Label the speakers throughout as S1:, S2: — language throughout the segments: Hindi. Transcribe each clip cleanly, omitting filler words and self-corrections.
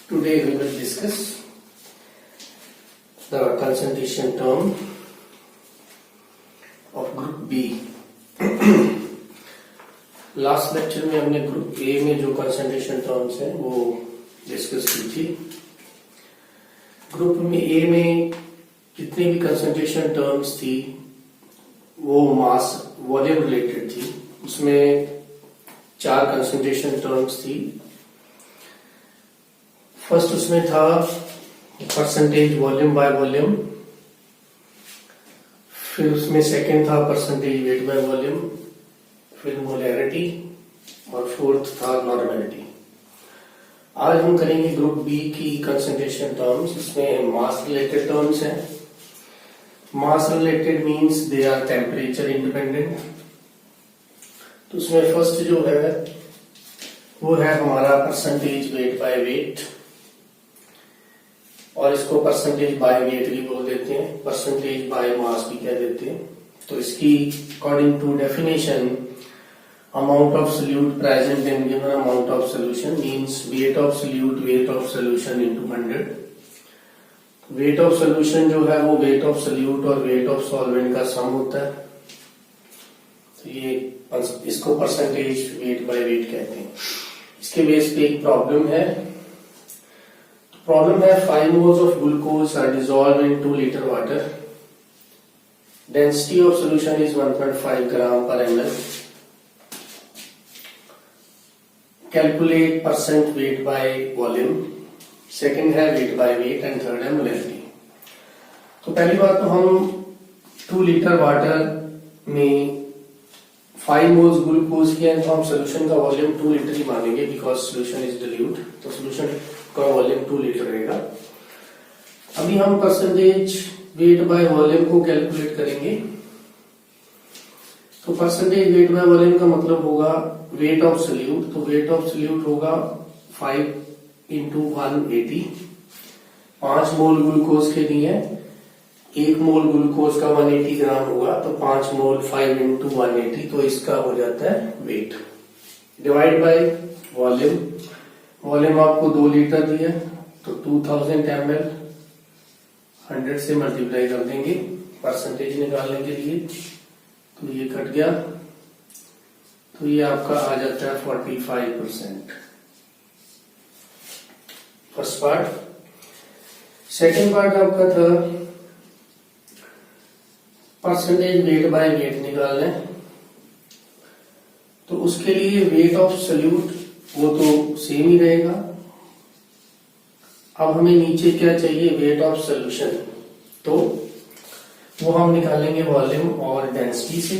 S1: Today we will discuss the concentration term of group B. Last lecture में हमने ग्रुप ए में जो कंसंट्रेशन टर्म्स हैं वो डिस्कस की थी। ग्रुप में ए में जितनी भी कंसंट्रेशन टर्म्स थी वो मास वॉल्यूम रिलेटेड थी। उसमें 4 कंसंट्रेशन टर्म्स थी। फर्स्ट उसमें था परसेंटेज वॉल्यूम बाय वॉल्यूम, फिर उसमें सेकंड था परसेंटेज वेट बाय वॉल्यूम, फिर मोलैरिटी और फोर्थ था नॉर्मेलिटी। आज हम करेंगे ग्रुप बी की कंसंट्रेशन टर्म्स। इसमें मास रिलेटेड टर्म्स हैं। Mass related means they are temperature independent. तो उसमें फर्स्ट जो है वो है हमारा परसेंटेज वेट बाय वेट, और इसको परसेंटेज बाय वेट भी बोल देते हैं, परसेंटेज बाय मास भी कह देते हैं। तो इसकी according to definition amount of solute present in given amount of solution means weight of solute weight of solution into 100। weight of solution जो है वो weight of solute और weight of solvent का सम होता है। तो ये इसको परसेंटेज वेट बाय वेट कहते हैं। इसके बेस पे एक प्रॉब्लम है। प्रॉब्लम है 5 moles of glucose are dissolved in 2 liter water. Density of solution is 1.5 gram per ml. Calculate percent weight by volume, second है weight by weight and third है मोलैरिटी। तो पहली बात तो हम 2 लीटर वाटर में 5 मोल्स ग्लूकोज के हैं, तो हम सोल्यूशन का वॉल्यूम 2 लीटर ही मानेंगे बिकॉज सोल्यूशन इज डिल्यूट। तो सोल्यूशन का वॉल्यूम 2 लीटर रहेगा। अभी हम परसेंटेज वेट बाय वॉल्यूम को कैलकुलेट करेंगे। तो परसेंटेज वेट बाय वॉल्यूम का मतलब होगा वेट ऑफ सोल्यूट। तो वेट ऑफ सोल्यूट होगा 5 इंटू 180। 5 मोल ग्लूकोज के लिए 1 मोल ग्लूकोज का 180 ग्राम होगा, तो 5 मोल 5 इंटू 180, तो इसका हो जाता है weight. Divide by volume, volume आपको 2 लीटर दिया तो 2000 ml 100 से मल्टीप्लाई कर देंगे परसेंटेज निकालने के लिए। तो ये कट गया, तो ये आपका आ जाता है 45%। First part. सेकंड पार्ट आपका था परसेंटेज वेट बाय वेट निकालना है। तो उसके लिए वेट ऑफ सोल्यूट वो तो सेम ही रहेगा। अब हमें नीचे क्या चाहिए, वेट ऑफ सोल्यूशन। तो वो हम निकालेंगे वॉल्यूम और डेंसिटी से।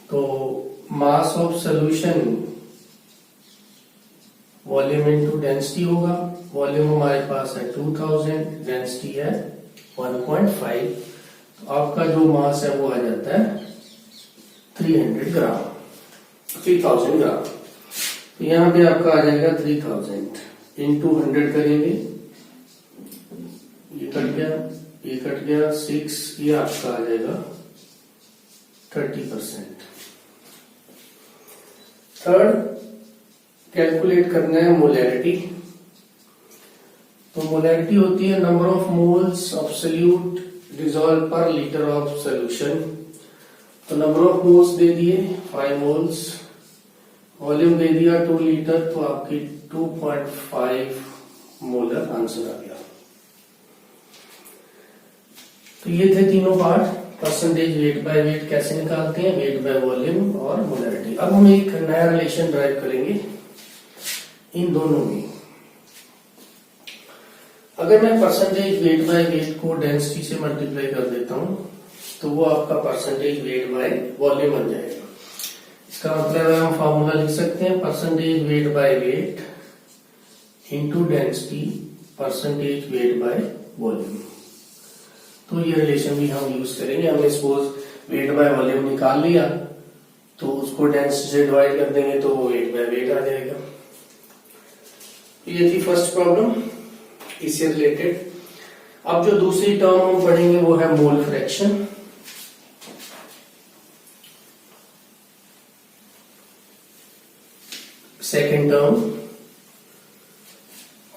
S1: तो mass of solution volume into density होगा। वॉल्यूम हमारे पास है 2000, डेंसिटी है 1.5। तो आपका जो मास है वो आ जाता है 3000 ग्राम। तो यहां पे आपका आ जाएगा 3000 इंटू 100 करेंगे। ये कट गया, ये कट गया 6, ये आपका आ जाएगा 30%। थर्ड कैलकुलेट करना है मोलैरिटी। तो मोलैरिटी होती है number of moles of solute dissolve पर लीटर ऑफ सोल्यूशन। तो नंबर ऑफ मोल्स दे दिए 5 मोल्स, वॉल्यूम दे दिया 2 लीटर, तो आपकी 2.5 मोलर आंसर आ गया। तो ये थे तीनों part. Percentage weight by wait कैसे निकालते हैं, वेट बाय वॉल्यूम और मोलैरिटी। अब हम एक नया रिलेशन ड्राइव करेंगे इन दोनों में। अगर मैं परसेंटेज वेट बाय वेट को डेंसिटी से मल्टीप्लाई कर देता हूं तो वो आपका परसेंटेज वेट बाय वॉल्यूम बन जाएगा। इसका मतलब है हम फॉर्मूला लिख सकते हैं percentage weight by weight into density percentage weight by volume. तो ये रिलेशन भी हम यूज करेंगे। हमने सपोज वेट बाय वॉल्यूम निकाल लिया तो उसको डेंसिटी से डिवाइड कर देंगे तो वो वेट बाय वेट आ जाएगा। ये थी फर्स्ट प्रॉब्लम इससे रिलेटेड। अब जो दूसरी टर्म हम पढ़ेंगे वो है mole fraction. Second term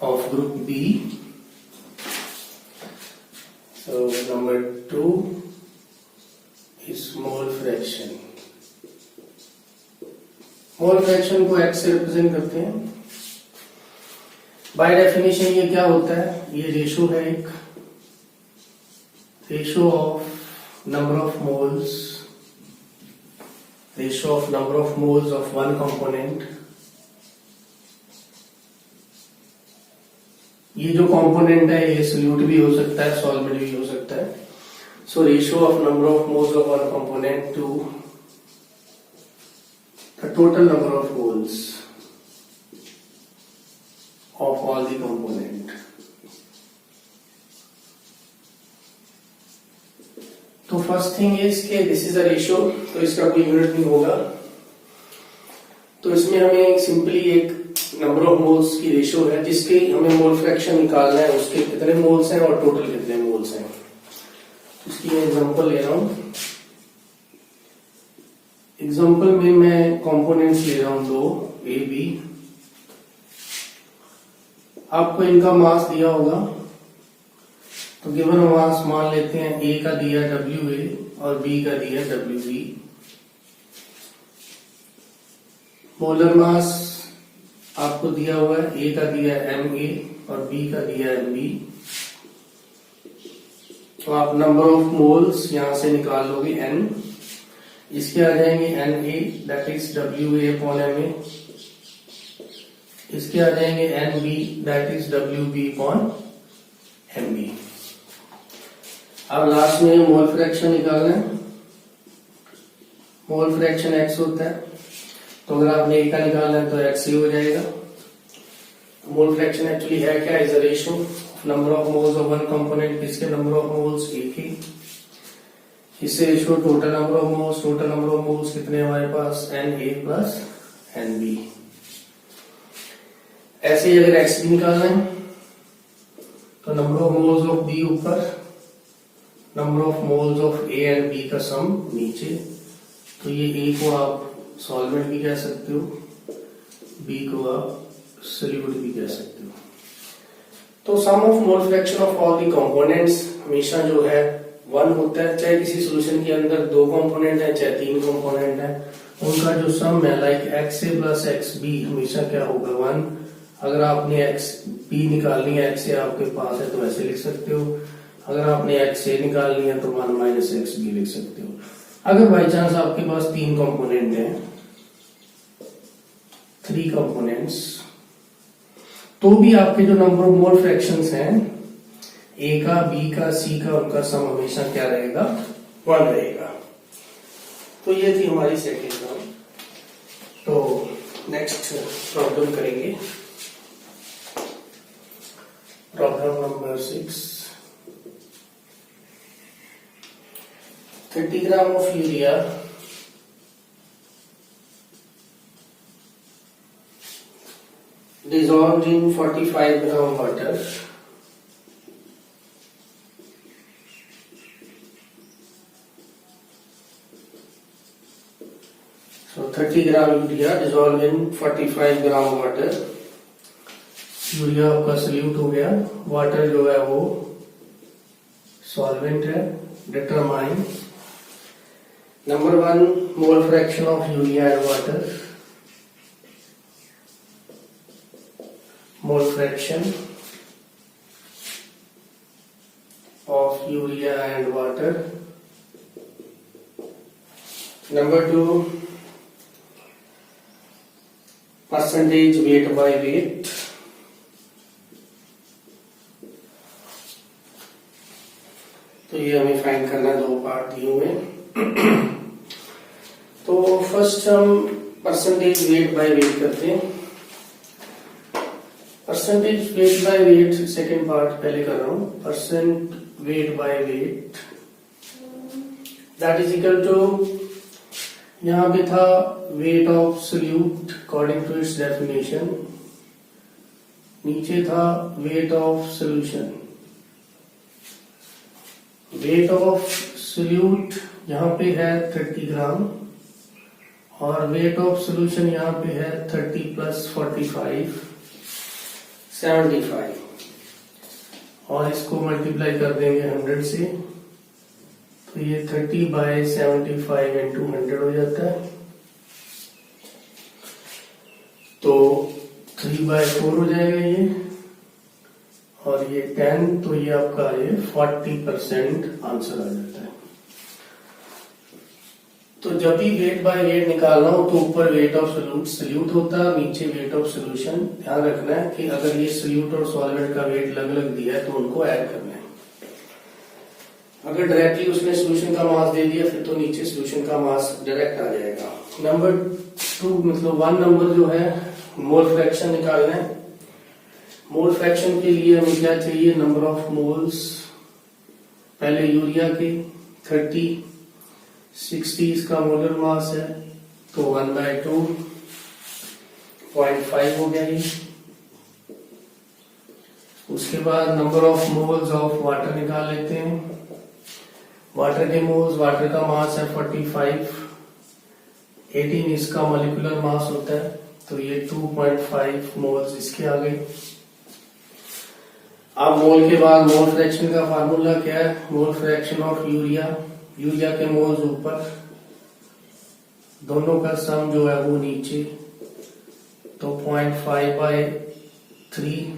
S1: of group B. So number 2 is mole fraction. Mole fraction को x से रिप्रेजेंट करते हैं. बाय डेफिनेशन ये क्या होता है, ये रेशो है, एक ratio of number of moles, ratio of number of moles of one component. ये जो कंपोनेंट है ये सोल्यूट भी हो सकता है, सॉल्वेंट भी हो सकता है. So ratio of number of moles of one component to the total number of moles of all the component. तो फर्स्ट थिंग इज के दिस इज अ रेशियो, तो इसका कोई यूनिट नहीं होगा. तो इसमें हमें सिंपली एक नंबर ऑफ मोल्स की रेशियो है जिसके हमें मोल फ्रैक्शन निकालना है, उसके कितने मोल्स हैं और टोटल कितने मोल्स हैं. इसकी मैं एग्जांपल ले रहा हूं. एग्जाम्पल में मैं कंपोनेंट्स ले रहा हूं दो, ए बी. आपको इनका मास दिया होगा, तो गिवन मास मान लेते हैं ए का दिया WA और बी का दिया WB. मोलर मास आपको दिया हुआ है, ए का दिया MA और बी का दिया MB. तो आप नंबर ऑफ मोल्स यहां से निकाल लोगे N. इसके आ जाएंगे NA that is WA upon MA. इसके आ जाएंगे NB that is WB upon MB. अब लास्ट में मोल फ्रैक्शन निकालना है. मोल फ्रैक्शन x होता है, तो अगर आपने A का निकालना है तो x ही हो जाएगा. मोल फ्रैक्शन एक्चुअली है क्या, is a ratio of number of moles of one component. किसके नंबर ऑफ मोल्स, A के. इससे ratio total number of moles, total number of moles कितने हमारे पास NA प्लस NB. ऐसे ही अगर x भी निकालना है तो number of moles of B ऊपर, number of moles of A and B का सम नीचे. तो ये A को आप सॉल्वेंट भी कह सकते हो, B को आप सोल्यूट भी कह सकते हो. तो sum of mole fraction of all the components हमेशा जो है 1 होता है. चाहे किसी सोल्यूशन के अंदर 2 कंपोनेंट है चाहे 3 कंपोनेंट है, उनका जो सम है लाइक XA प्लस XB हमेशा क्या होगा 1. अगर आपने XB निकालनी है, XA आपके पास है तो ऐसे लिख सकते हो. अगर आपने XA निकालनी है तो 1 माइनस XB लिख सकते हो. अगर बाई चांस आपके पास 3 कंपोनेंट है, 3 कंपोनेंट्स, तो भी आपके जो नंबर ऑफ मोल फ्रैक्शंस हैं A का, B का, C का, उनका सम हमेशा क्या रहेगा, 1 रहेगा. तो ये थी हमारी सेकेंड टर्म. तो नेक्स्ट प्रॉब्लम करेंगे, problem number 6. 30 gram of urea dissolved in 45 gram water. So 30 gram urea dissolved in 45 gram water. Urea आपका सोल्यूट हो गया, वाटर जो है वो सॉल्वेंट है. Determine number 1 mole fraction of urea and water. Mole fraction of urea and water. Number 2 percentage weight by wait. तो ये हमें फाइंड करना, 2 पार्ट दिए हुए. तो फर्स्ट हम परसेंटेज वेट बाय वेट करते हैं. Percentage weight by weight second part पहले कर रहा हूं. Percent weight by weight that is equal to, यहां पे था weight of solute according to its definition, नीचे था weight of solution. Weight of solute यहां पे है 30 ग्राम और वेट ऑफ सॉल्यूशन यहां पे है 30 प्लस 45. 75 और इसको मल्टीप्लाई कर देंगे 100 से, तो ये 30/75 इंटू 100 हो जाता है, तो 3/4 हो जाएगा ये, और ये 10, तो ये आपका ये 40% आंसर आ जाता है। तो जब भी वेट बाय वेट निकालना हो तो ऊपर वेट ऑफ सॉल्यूट होता है, नीचे वेट ऑफ सॉल्यूशन। ध्यान रखना है कि अगर ये सॉल्यूट और सॉल्वेंट का वेट अलग अलग दिया है तो उनको ऐड करना है। अगर डायरेक्टली उसने सॉल्यूशन का मास दे दिया फिर तो नीचे सॉल्यूशन का मास डायरेक्ट आ जाएगा। नंबर 2 मतलब 1 नंबर जो है मोल फ्रैक्शन निकालना है। मोल फ्रैक्शन के लिए हमें क्या चाहिए, नंबर ऑफ मोल्स। पहले यूरिया के 30, 60 इसका मोलर मास है, तो 1/2 0.5 हो गया ये। उसके बाद number of moles of water निकाल लेते हैं। वाटर के मोल्स, वाटर का मास है 45, 18 इसका मॉलिक्यूलर मास होता है, तो ये 2.5 मोल्स इसके आ गए। अब मोल के बाद मोल फ्रैक्शन का फार्मूला क्या है, मोल फ्रैक्शन ऑफ यूरिया। यूरिया के मोल्स ऊपर, दोनों का सम जो है वो नीचे, तो 0.5/3,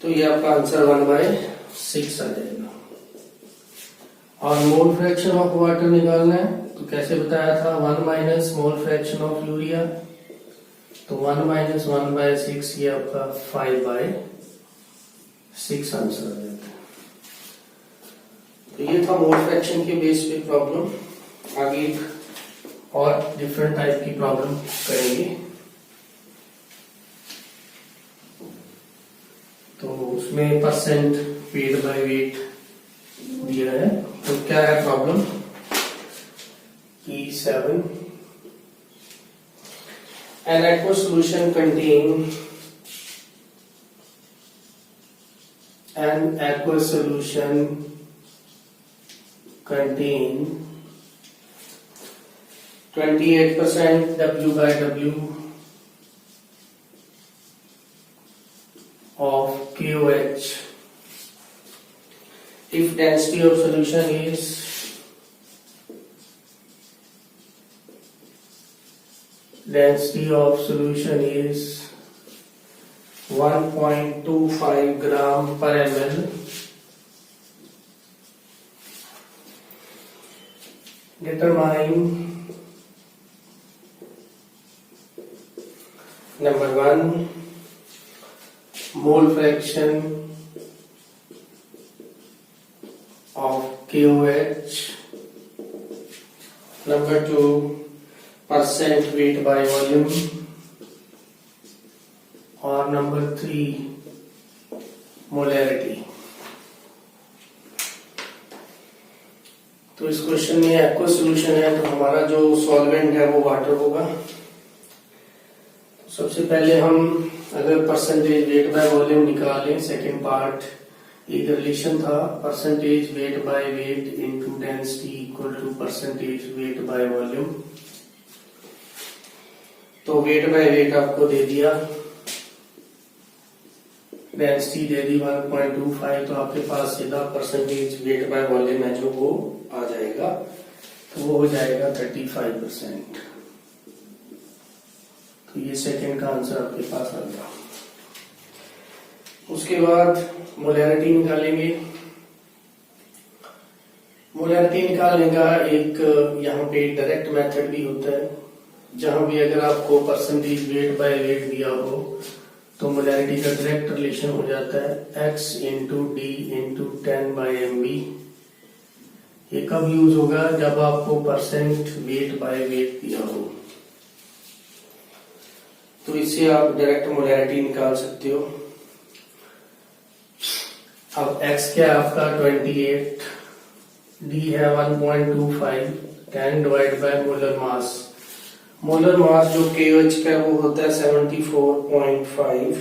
S1: तो ये आपका आंसर 1/6 आ जाएगा। और मोल फ्रैक्शन ऑफ वाटर निकालना है, तो कैसे बताया था, 1 minus mole fraction of urea, तो 1 माइनस 1/6, ये आपका 5/6 आंसर आ जाता है। तो ये था मोल फ्रैक्शन के बेस पे प्रॉब्लम। आगे एक और डिफरेंट टाइप की प्रॉब्लम करेंगे। तो उसमें परसेंट वेट बाय वेट दिया है। तो क्या है problem, E7 an aqueous solution contain an aqueous solution contain 28% W/W of KOH if density of solution is 1.25 gram per ml. Determine number 1 mole fraction of KOH, number 2 percent weight by volume, और नंबर 3 मोलैरिटी। तो इस क्वेश्चन में एक्वा सॉल्यूशन है, तो हमारा जो सॉल्वेंट है वो वाटर होगा। तो सबसे पहले हम अगर परसेंटेज वेट बाय वॉल्यूम निकालें, सेकंड पार्ट एक रिलेशन था, percentage weight by weight into density equal to percentage weight by volume. तो वेट बाय वेट आपको दे दिया, डेंसिटी दे दी 1.25, तो आपके पास सीधा परसेंटेज वेट बाय वॉल्यूम है जो वो आ जाएगा, तो वो हो जाएगा 35%। तो ये सेकंड का आंसर आपके पास आ गया। उसके बाद मोलैरिटी निकालेंगे। मोलैरिटी निकालने का एक यहाँ पे डायरेक्ट मेथड भी होता है, जहां भी अगर आपको परसेंटेज वेट बाय वेट दिया हो तो मोलैरिटी का डायरेक्ट रिलेशन हो जाता है x into D into 10/mv। ये कब यूज होगा, जब आपको परसेंट वेट बाय वेट दिया हो, तो इससे आप डायरेक्ट मोलैरिटी निकाल सकते हो। अब x क्या है आपका 28, d है 1.25, 10 divide by molar mass. Molar mass जो KOH का वो होता है 74.5,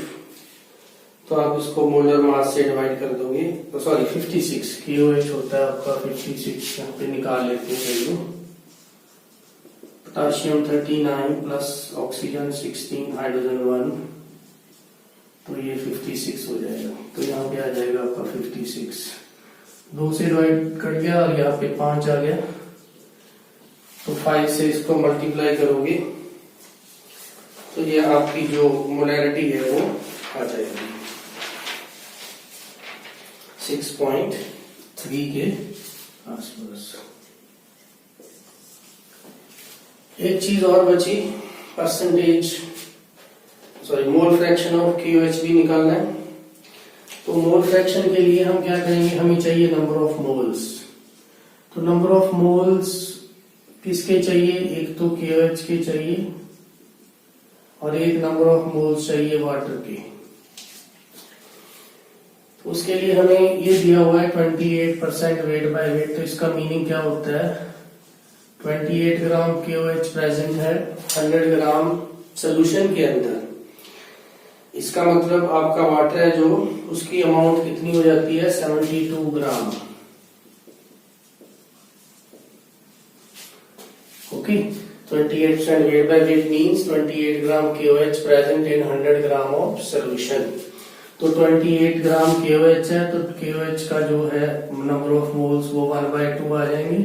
S1: तो आप इसको मोलर मास से डिवाइड कर दोगे, तो सॉरी 56, KOH होता है आपका 56, यहाँ पे निकाल लेते हैं value. Potassium 39 plus oxygen 16, hydrogen 1, 56 हो जाएगा। तो यहाँ पे आ जाएगा आपका 56, 2 से डिवाइड कर गया और यहाँ पे 5 आ गया। तो 5 से इसको मल्टीप्लाई करोगे तो ये आपकी जो मोलैरिटी है वो आ जाएगी 6.3 के आसपास। एक चीज और बची, मोल फ्रैक्शन ऑफ KOH भी निकालना है। तो मोल फ्रैक्शन के लिए हम क्या करेंगे, हमें चाहिए नंबर ऑफ मोल्स। तो नंबर ऑफ मोल्स किसके चाहिए, एक तो KOH के चाहिए और एक नंबर ऑफ मोल्स चाहिए वाटर के। तो उसके लिए हमें ये दिया हुआ है 28% वेट बाय वेट। तो इसका मीनिंग क्या होता है, 28 ग्राम KOH प्रेजेंट है 100 ग्राम सोल्यूशन के अंदर। इसका मतलब आपका वाटर है जो, उसकी अमाउंट कितनी हो जाती है 72 gram. Okay, 28% weight by weight means 28 gram KOH present in 100 gram of solution. तो 28 ग्राम KOH है, तो KOH का जो है नंबर ऑफ मोल्स वो 1/2 आ जाएंगे।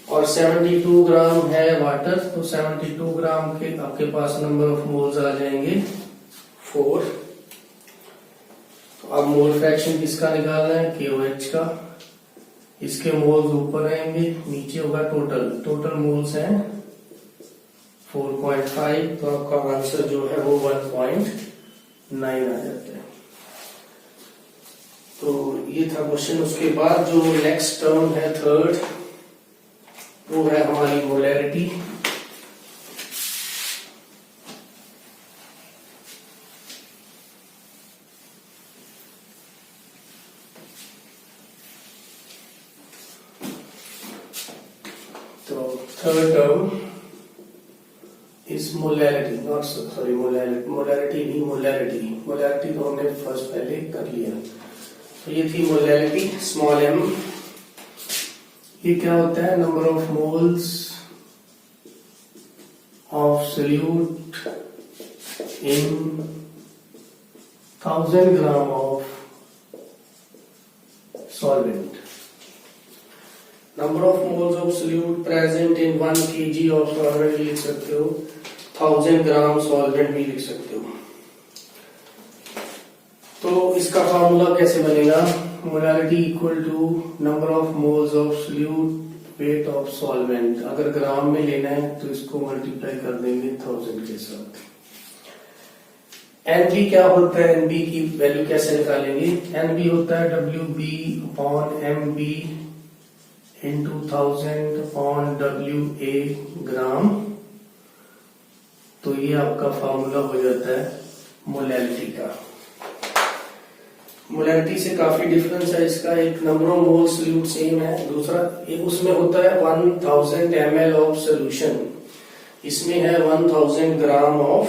S1: और 72 ग्राम है वाटर, तो 72 ग्राम के आपके पास नंबर ऑफ मोल्स आ जाएंगे 4। तो अब मोल फ्रैक्शन किसका निकालना है, KOH का। इसके मोल्स ऊपर आएंगे, नीचे होगा टोटल मोल्स हैं 4.5। तो आपका आंसर जो है वो 1.9 आ जाता है। तो ये था क्वेश्चन। उसके बाद जो नेक्स्ट टर्म है थर्ड, वो है हमारी मोलैरिटी। तो third term is molarity, not sorry molarity नहीं, मोलैरिटी तो हमने फर्स्ट पहले कर लिया। तो ये थी मोलैरिटी स्मॉल m। ये क्या होता है, number of moles of solute in 1000 gram of solvent. Number of moles of solute present in 1 kg of solvent भी लिख सकते हो, 1000 ग्राम सॉल्वेंट भी लिख सकते हो। तो इसका फार्मूला कैसे बनेगा, molarity equal to number of moles of solute weight of solvent. अगर ग्राम में लेना है तो इसको मल्टीप्लाई कर देंगे 1000 के साथ। NB क्या होता है, NB की वैल्यू कैसे निकालेंगे, NB होता है WB/MB into 1000/WA ग्राम। तो ये आपका फार्मूला हो जाता है मोलैरिटी का। मोलैरिटी से काफी डिफरेंस है इसका, एक number of mole solute same है, दूसरा एक उसमें होता है 1000 ml ऑफ सोल्यूशन, इसमें है 1000 ग्राम ऑफ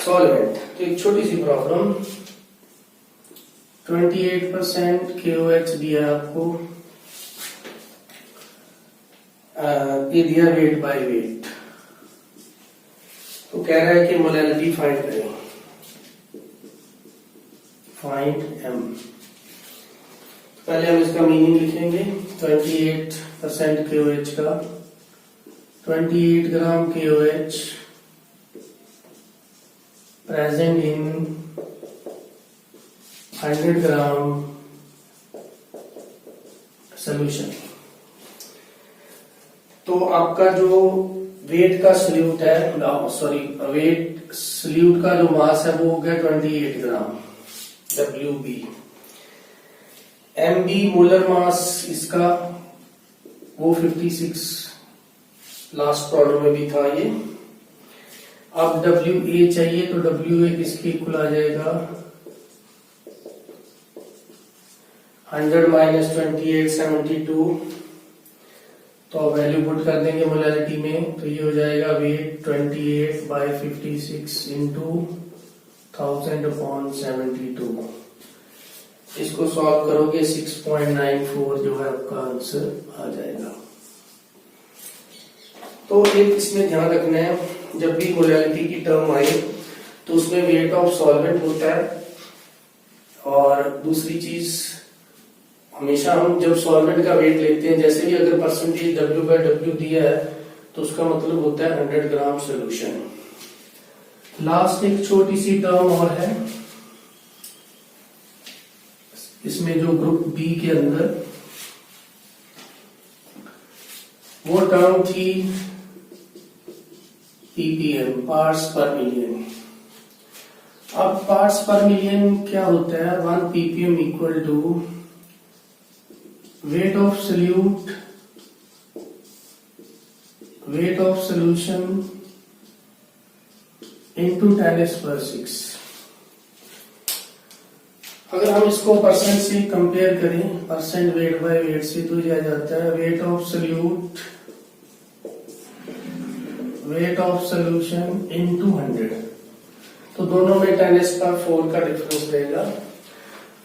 S1: सॉल्वेंट। तो एक छोटी सी प्रॉब्लम, 28% KOH दिया आपको, ये दिया वेट बाय वेट। तो कह रहा है कि मोलैरिटी फाइंड करें, फाइंड m। पहले हम इसका मीनिंग लिखेंगे, 28% KOH का, 28 gram KOH present in 100 gram solution. तो आपका जो वेट का सोल्यूट है, वेट सोल्यूट का जो मास है वो हो गया 28 ग्राम WB। MB मोलर मास इसका वो 56 लास्ट प्रॉब्लम में भी था ये। अब WA चाहिए, तो WA किसके इक्वल आ जाएगा, 100 - 28 72। तो वैल्यू पुट कर देंगे मोलैरिटी में, तो ये हो जाएगा वेट 28/56 इंटू 1000/72। इसको सॉल्व करोगे 6.94 जो है आपका आंसर आ जाएगा। तो एक इसमें ध्यान रखना है, जब भी मोलैरिटी की टर्म आए तो उसमें वेट ऑफ सॉल्वेंट होता है। और दूसरी चीज, हमेशा हम जब सॉल्वेंट का वेट लेते हैं, जैसे भी अगर परसेंटेज W/W दिया है तो उसका मतलब होता है 100 ग्राम सोल्यूशन। लास्ट एक छोटी सी टर्म और है इसमें, जो ग्रुप बी के अंदर, वो टर्म थी ppm, पार्ट्स पर मिलियन। अब पार्ट्स पर मिलियन क्या होता है? 1 ppm equal to weight of solute, weight of solution into 10⁻⁶। अगर हम इसको परसेंट से कंपेयर करें, परसेंट वेट बाय वेट से, तो यह जाता है wait of solute, weight of solution into 100। तो दोनों में 10⁻⁴ का डिफरेंस रहेगा।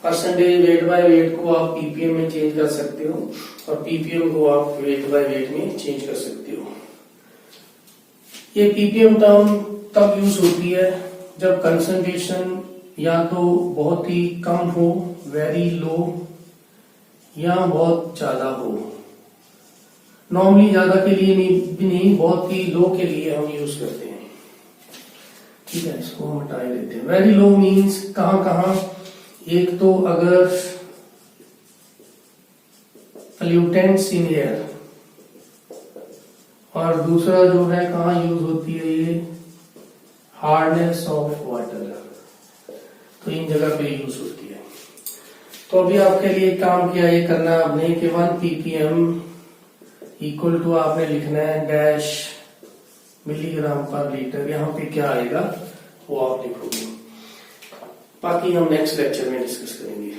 S1: परसेंटेज वेट बाय वेट को आप पीपीएम में चेंज कर सकते हो और पीपीएम को आप वेट बाय वेट में चेंज कर सकते हो। ये पीपीएम टर्म तब यूज होती है जब कंसंट्रेशन या तो बहुत ही कम हो, वेरी लो, या बहुत ज्यादा हो। नॉर्मली ज्यादा के लिए भी नहीं, बहुत ही लो के लिए हम यूज करते हैं। ठीक है, इसको हम हटा ही देते हैं। वेरी लो मीन्स कहां कहां? एक तो अगर पोल्यूटेंट्स इन एयर, और दूसरा जो है कहां यूज होती है ये, हार्डनेस ऑफ वाटर, तो इन जगह पे यूज होती है। तो अभी आपके लिए काम किया ये करना आपने कि 1 ppm इक्वल टू आपने लिखना है डैश मिलीग्राम पर लीटर। यहाँ पे क्या आएगा वो आप लिखोगे, बाकी हम नेक्स्ट लेक्चर में डिस्कस करेंगे।